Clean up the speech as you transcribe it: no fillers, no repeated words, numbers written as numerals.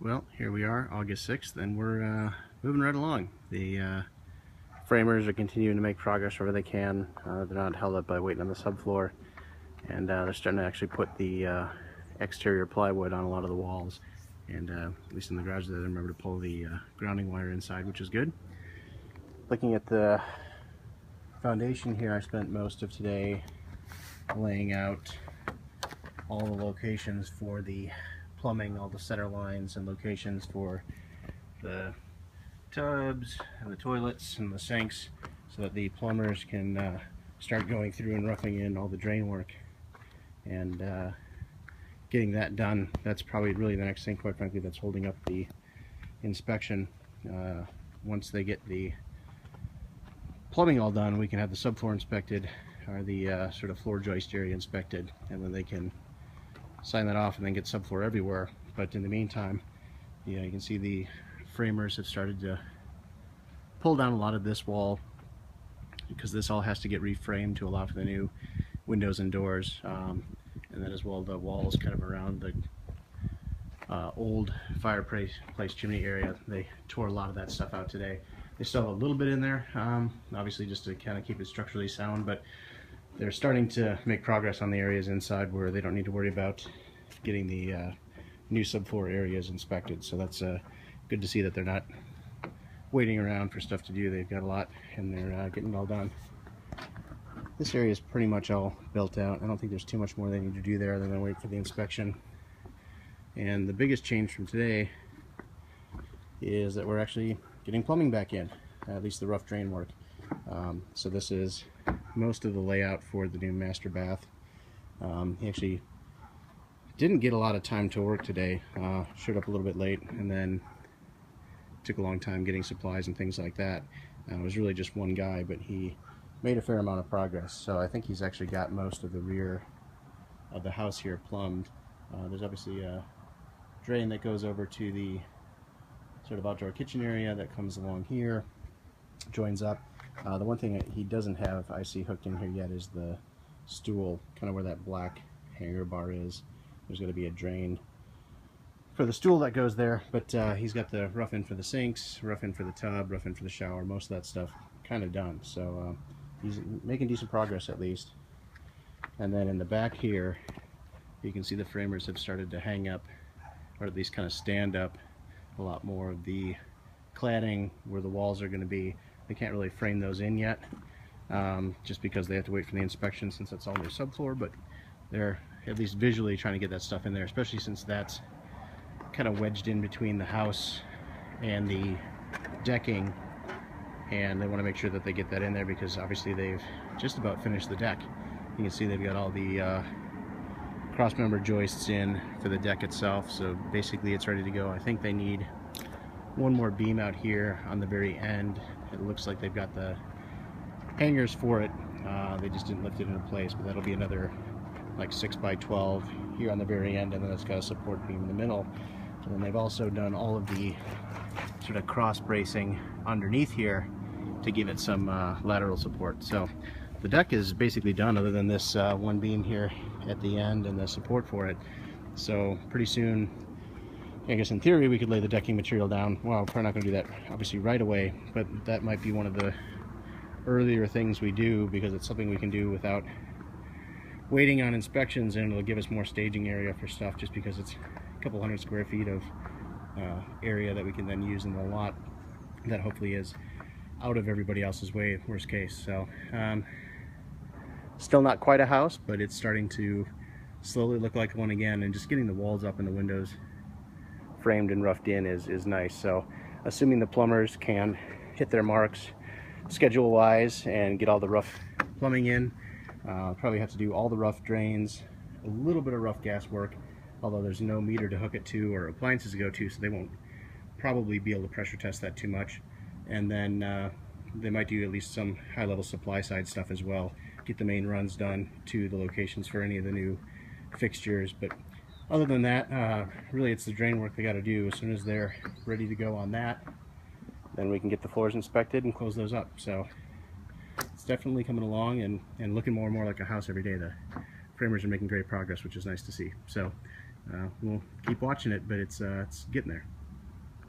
Well, here we are, August 6th, and we're moving right along. The framers are continuing to make progress wherever they can. They're not held up by waiting on the subfloor, and they're starting to actually put the exterior plywood on a lot of the walls. And at least in the garage, they remember to pull the grounding wire inside, which is good. Looking at the foundation here, I spent most of today laying out all the locations for the plumbing, all the center lines and locations for the tubs and the toilets and the sinks, so that the plumbers can start going through and roughing in all the drain work and getting that done. That's probably really the next thing, quite frankly, that's holding up the inspection. Once they get the plumbing all done, we can have the subfloor inspected, or the sort of floor joist area inspected, and then they can sign that off and then get subfloor everywhere. But in the meantime, you can see the framers have started to pull down a lot of this wall, because this all has to get reframed to allow for the new windows and doors, and then as well the walls kind of around the old fireplace chimney area. They tore a lot of that stuff out today. They still have a little bit in there, obviously just to kind of keep it structurally sound, but they're starting to make progress on the areas inside where they don't need to worry about getting the new subfloor areas inspected. So that's good to see that they're not waiting around for stuff to do. They've got a lot and they're getting it all done. This area is pretty much all built out. I don't think there's too much more they need to do there other than wait for the inspection. And the biggest change from today is that we're actually getting plumbing back in, at least the rough drain work. So this is most of the layout for the new master bath. He actually didn't get a lot of time to work today, showed up a little bit late, and then took a long time getting supplies and things like that. It was really just one guy, but he made a fair amount of progress. So I think he's actually got most of the rear of the house here plumbed. There's obviously a drain that goes over to the sort of outdoor kitchen area that comes along here, joins up. The one thing that he doesn't have, I see, hooked in here yet is the stool, kind of where that black hanger bar is. There's going to be a drain for the stool that goes there, but he's got the rough in for the sinks, rough in for the tub, rough in for the shower, most of that stuff kind of done. So he's making decent progress at least. And then in the back here, you can see the framers have started to hang up, or at least kind of stand up, a lot more of the cladding where the walls are going to be. They can't really frame those in yet, just because they have to wait for the inspection since that's all new subfloor, but they're at least visually trying to get that stuff in there, especially since that's kind of wedged in between the house and the decking, and they want to make sure that they get that in there because obviously they've just about finished the deck. You can see they've got all the cross-member joists in for the deck itself, so basically it's ready to go. I think they need one more beam out here on the very end. It looks like they've got the hangers for it. They just didn't lift it into place, but that'll be another like 6 by 12 here on the very end, and then it's got a support beam in the middle. And then they've also done all of the sort of cross bracing underneath here to give it some lateral support. So the deck is basically done, other than this one beam here at the end and the support for it. So pretty soon, I guess in theory, we could lay the decking material down. Well, we're probably not going to do that obviously right away, but that might be one of the earlier things we do, because it's something we can do without waiting on inspections, and it'll give us more staging area for stuff, just because it's a couple hundred square feet of area that we can then use in the lot that hopefully is out of everybody else's way, worst case. So still not quite a house, but it's starting to slowly look like one again, and just getting the walls up and the windows framed and roughed in is nice. So assuming the plumbers can hit their marks schedule wise and get all the rough plumbing in, probably have to do all the rough drains, a little bit of rough gas work, although there's no meter to hook it to or appliances to go to, so they won't probably be able to pressure test that too much. And then they might do at least some high-level supply side stuff as well, get the main runs done to the locations for any of the new fixtures. But other than that, really it's the drain work they got to do. As soon as they're ready to go on that, then we can get the floors inspected and close those up. So it's definitely coming along and looking more and more like a house every day. The framers are making great progress, which is nice to see. So we'll keep watching it, but it's getting there.